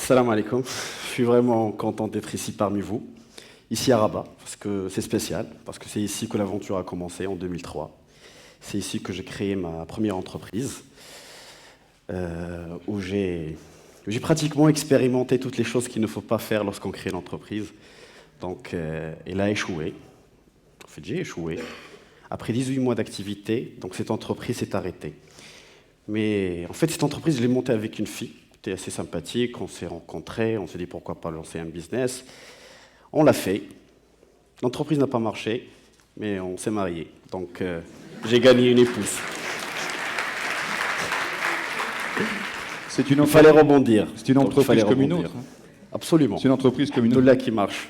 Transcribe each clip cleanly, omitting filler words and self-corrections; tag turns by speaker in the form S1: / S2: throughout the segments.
S1: Salam alaikum. Je suis vraiment content d'être ici parmi vous, ici à Rabat, parce que c'est spécial, parce que c'est ici que l'aventure a commencé en 2003. C'est ici que j'ai créé ma première entreprise, où j'ai pratiquement expérimenté toutes les choses qu'il ne faut pas faire lorsqu'on crée une entreprise. Donc, elle a échoué. En fait, j'ai échoué. Après 18 mois d'activité, donc cette entreprise s'est arrêtée. Mais en fait, cette entreprise, je l'ai montée avec une fille. C'était assez sympathique, on s'est rencontrés, on s'est dit pourquoi pas lancer un business. On l'a fait. L'entreprise n'a pas marché, mais on s'est mariés. Donc, j'ai gagné une épouse. Il fallait rebondir.
S2: C'est une entreprise comme une autre.
S1: Absolument.
S2: C'est une entreprise comme une autre.
S1: De là qui marche.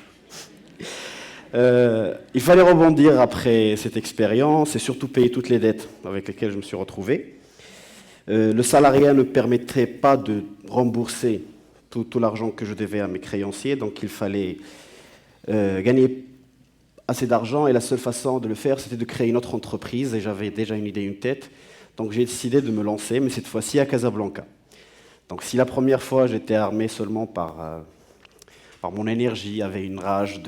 S1: Il fallait rebondir après cette expérience et surtout payer toutes les dettes avec lesquelles je me suis retrouvé. Le salariat ne permettrait pas de rembourser tout l'argent que je devais à mes créanciers, donc il fallait gagner assez d'argent et la seule façon de le faire, c'était de créer une autre entreprise et j'avais déjà une idée, une tête. Donc j'ai décidé de me lancer, mais cette fois-ci à Casablanca. Donc si la première fois j'étais armé seulement par mon énergie, avait une rage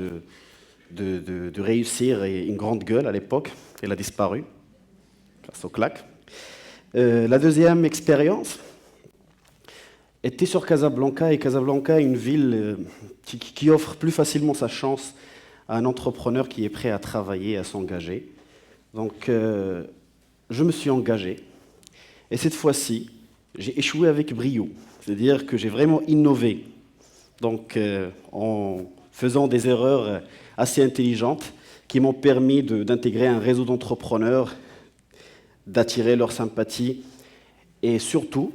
S1: de réussir et une grande gueule à l'époque, elle a disparu grâce au claque. La deuxième expérience était sur Casablanca, et Casablanca est une ville qui offre plus facilement sa chance à un entrepreneur qui est prêt à travailler, à s'engager. Donc, je me suis engagé, et cette fois-ci, j'ai échoué avec brio. C'est-à-dire que j'ai vraiment innové, donc en faisant des erreurs assez intelligentes qui m'ont permis d'intégrer un réseau d'entrepreneurs, d'attirer leur sympathie et surtout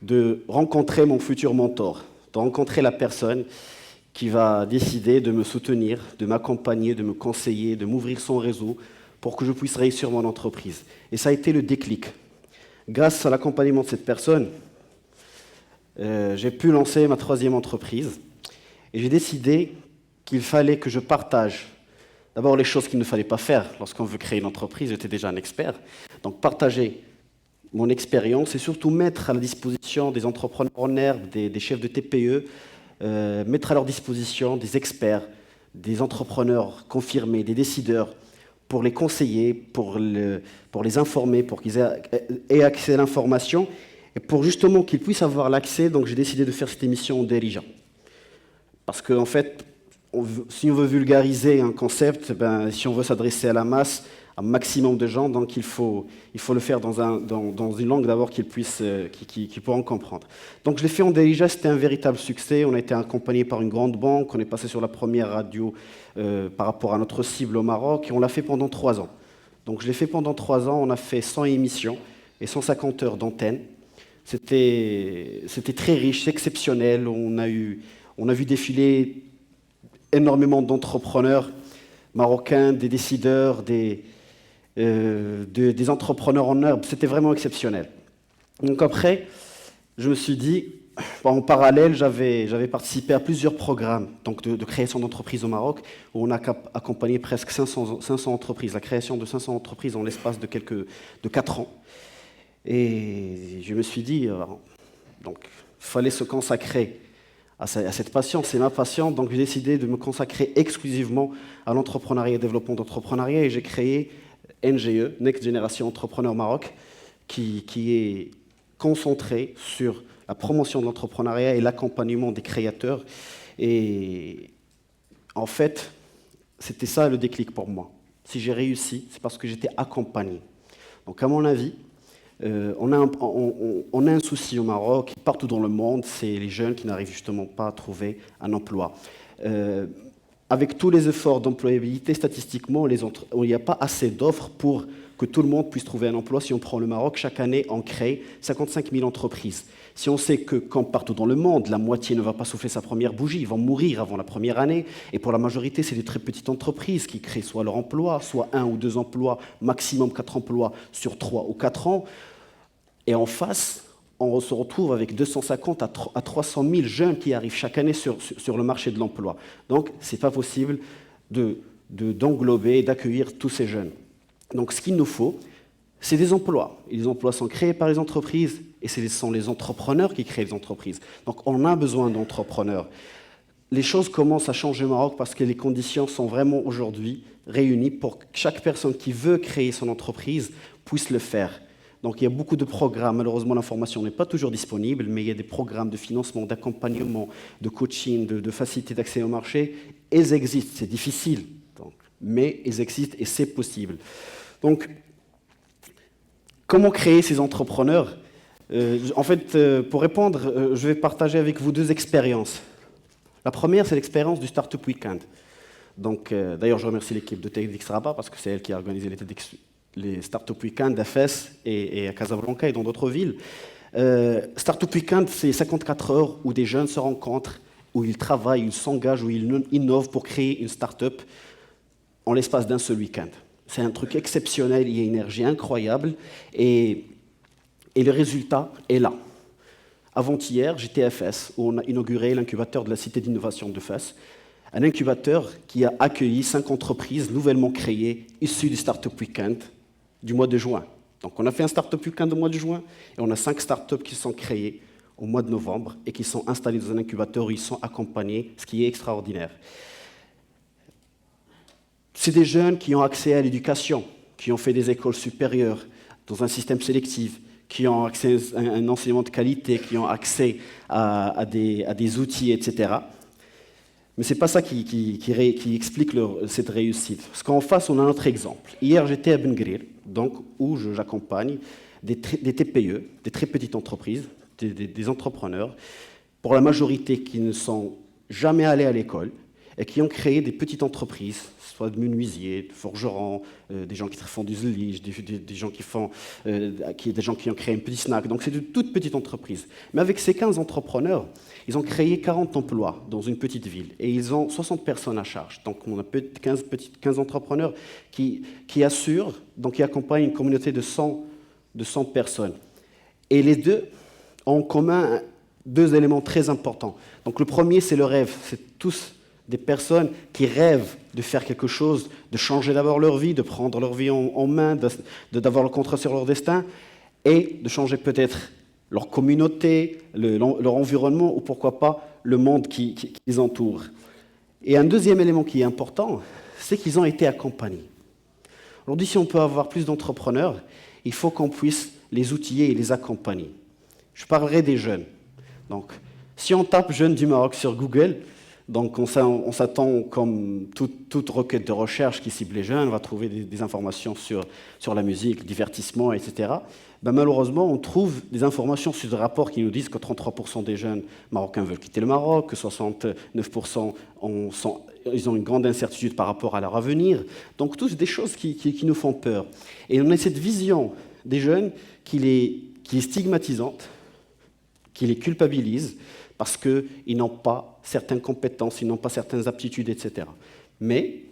S1: de rencontrer mon futur mentor, de rencontrer la personne qui va décider de me soutenir, de m'accompagner, de me conseiller, de m'ouvrir son réseau pour que je puisse réussir mon entreprise. Et ça a été le déclic. Grâce à l'accompagnement de cette personne, j'ai pu lancer ma troisième entreprise et j'ai décidé qu'il fallait que je partage d'abord les choses qu'il ne fallait pas faire lorsqu'on veut créer une entreprise. J'étais déjà un expert. Donc partager mon expérience et surtout mettre à la disposition des entrepreneurs en herbe, des chefs de TPE, mettre à leur disposition des experts, des entrepreneurs confirmés, des décideurs, pour les conseiller, pour les informer, pour qu'ils aient accès à l'information et pour justement qu'ils puissent avoir l'accès. Donc j'ai décidé de faire cette émission en dirigeant. Parce qu'en fait, si on veut vulgariser un concept, si on veut s'adresser à la masse, un maximum de gens, donc il faut le faire dans une langue d'abord qu'ils pourront comprendre. Donc je l'ai fait en dirigeant, c'était un véritable succès. On a été accompagné par une grande banque, on est passé sur la première radio par rapport à notre cible au Maroc, et on l'a fait pendant 3 ans. Donc je l'ai fait pendant 3 ans, on a fait 100 émissions et 150 heures d'antenne. C'était très riche, exceptionnel. On a vu défiler énormément d'entrepreneurs marocains, des décideurs, des entrepreneurs en herbe. C'était vraiment exceptionnel. Donc après, je me suis dit, en parallèle, j'avais participé à plusieurs programmes donc de création d'entreprises au Maroc, où on a accompagné presque 500 entreprises, la création de 500 entreprises en l'espace de 4 ans. Et je me suis dit, donc, il fallait se consacrer à cette passion, c'est ma passion, donc j'ai décidé de me consacrer exclusivement à l'entrepreneuriat et au développement d'entrepreneuriat, et j'ai créé NGE, Next Generation Entrepreneur Maroc, qui est concentré sur la promotion de l'entrepreneuriat et l'accompagnement des créateurs. Et en fait, c'était ça le déclic pour moi. Si j'ai réussi, c'est parce que j'étais accompagné. Donc à mon avis, on a un souci au Maroc, partout dans le monde, c'est les jeunes qui n'arrivent justement pas à trouver un emploi. Avec tous les efforts d'employabilité, statistiquement, il n'y a pas assez d'offres pour que tout le monde puisse trouver un emploi. Si on prend le Maroc, chaque année, on crée 55 000 entreprises. Si on sait que, comme partout dans le monde, la moitié ne va pas souffler sa première bougie, ils vont mourir avant la première année, et pour la majorité, c'est des très petites entreprises qui créent soit leur emploi, soit 1 ou 2 emplois, maximum 4 emplois sur 3 ou 4 ans. Et en face, on se retrouve avec 250 à 300 000 jeunes qui arrivent chaque année sur le marché de l'emploi. Donc, ce n'est pas possible d'englober et d'accueillir tous ces jeunes. Donc, ce qu'il nous faut, c'est des emplois. Et les emplois sont créés par les entreprises et ce sont les entrepreneurs qui créent les entreprises. Donc on a besoin d'entrepreneurs. Les choses commencent à changer au Maroc parce que les conditions sont vraiment aujourd'hui réunies pour que chaque personne qui veut créer son entreprise puisse le faire. Donc il y a beaucoup de programmes, malheureusement l'information n'est pas toujours disponible, mais il y a des programmes de financement, d'accompagnement, de coaching, de facilité d'accès au marché. Ils existent, c'est difficile, donc, mais ils existent et c'est possible. Donc, comment créer ces entrepreneurs ? En fait, pour répondre, je vais partager avec vous 2 expériences. La première, c'est l'expérience du Startup Weekend. Donc, d'ailleurs, je remercie l'équipe de TEDx Rabat parce que c'est elle qui a organisé les Startup Weekend à Fès et à Casablanca et dans d'autres villes. Startup Weekend, c'est 54 heures où des jeunes se rencontrent, où ils travaillent, ils s'engagent, où ils innovent pour créer une start-up en l'espace d'un seul week-end. C'est un truc exceptionnel, il y a une énergie incroyable et le résultat est là. Avant-hier, j'étais à Fès, où on a inauguré l'incubateur de la Cité d'innovation de Fès, un incubateur qui a accueilli 5 entreprises nouvellement créées issues du Startup Weekend du mois de juin. Donc on a fait un Startup Weekend au mois de juin et on a 5 startups qui sont créées au mois de novembre et qui sont installées dans un incubateur où ils sont accompagnés, ce qui est extraordinaire. C'est des jeunes qui ont accès à l'éducation, qui ont fait des écoles supérieures dans un système sélectif, qui ont accès à un enseignement de qualité, qui ont accès à des outils, etc. Mais ce n'est pas ça qui explique cette réussite. Parce qu'en face, on a un autre exemple. Hier, j'étais à Ben Grir, donc, où j'accompagne des TPE, des très petites entreprises, des entrepreneurs, pour la majorité qui ne sont jamais allés à l'école et qui ont créé des petites entreprises, soit de menuisiers, de forgerons, des gens qui font du zlige, des gens qui ont créé un petit snack. Donc c'est de toutes petites entreprises. Mais avec ces 15 entrepreneurs, ils ont créé 40 emplois dans une petite ville et ils ont 60 personnes à charge. Donc on a 15 entrepreneurs qui assurent, donc qui accompagnent une communauté de 100 personnes. Et les deux ont en commun 2 éléments très importants. Donc le premier, c'est le rêve. C'est tous des personnes qui rêvent de faire quelque chose, de changer d'abord leur vie, de prendre leur vie en main, d'avoir le contrôle sur leur destin et de changer peut-être leur communauté, leur environnement ou pourquoi pas le monde qui les entoure. Et un deuxième élément qui est important, c'est qu'ils ont été accompagnés. Aujourd'hui, si on peut avoir plus d'entrepreneurs, il faut qu'on puisse les outiller et les accompagner. Je parlerai des jeunes. Donc, si on tape « jeunes du Maroc » sur Google, donc on s'attend, comme toute requête de recherche qui cible les jeunes, on va trouver des informations sur la musique, le divertissement, etc. Ben malheureusement, on trouve des informations sur des rapports qui nous disent que 33% des jeunes marocains veulent quitter le Maroc, que 69% ils ont une grande incertitude par rapport à leur avenir. Donc, toutes des choses qui nous font peur. Et on a cette vision des jeunes qui est stigmatisante, qui les culpabilise, parce qu'ils n'ont pas certaines compétences, ils n'ont pas certaines aptitudes, etc. Mais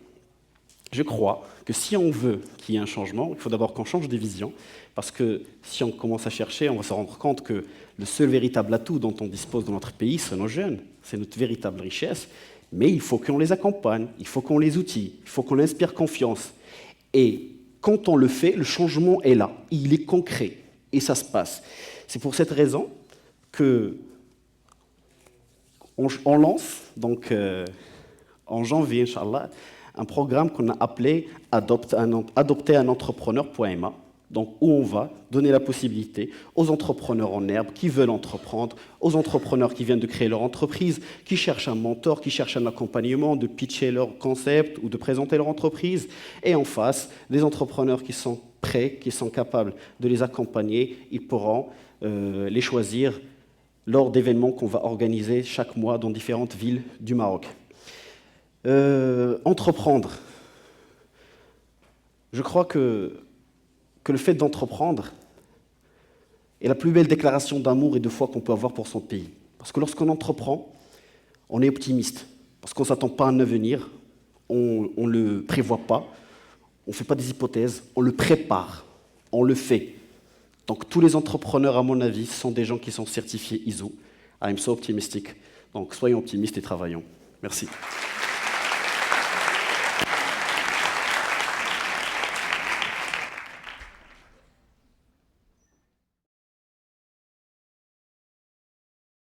S1: je crois que si on veut qu'il y ait un changement, il faut d'abord qu'on change des visions, parce que si on commence à chercher, on va se rendre compte que le seul véritable atout dont on dispose dans notre pays, c'est nos jeunes, c'est notre véritable richesse, mais il faut qu'on les accompagne, il faut qu'on les outille, il faut qu'on inspire confiance. Et quand on le fait, le changement est là, il est concret, et ça se passe. C'est pour cette raison que on lance, donc en janvier, Inch'Allah, un programme qu'on a appelé « Adopter un entrepreneur.ma », donc où on va donner la possibilité aux entrepreneurs en herbe qui veulent entreprendre, aux entrepreneurs qui viennent de créer leur entreprise, qui cherchent un mentor, qui cherchent un accompagnement, de pitcher leur concept ou de présenter leur entreprise, et en face, des entrepreneurs qui sont prêts, qui sont capables de les accompagner, ils pourront les choisir lors d'événements qu'on va organiser chaque mois dans différentes villes du Maroc. Entreprendre. Je crois que le fait d'entreprendre est la plus belle déclaration d'amour et de foi qu'on peut avoir pour son pays. Parce que lorsqu'on entreprend, on est optimiste. Parce qu'on ne s'attend pas à un avenir, on ne le prévoit pas, on ne fait pas des hypothèses, on le prépare, on le fait. Donc tous les entrepreneurs, à mon avis, sont des gens qui sont certifiés ISO. I'm so optimistic. Donc soyons optimistes et travaillons. Merci.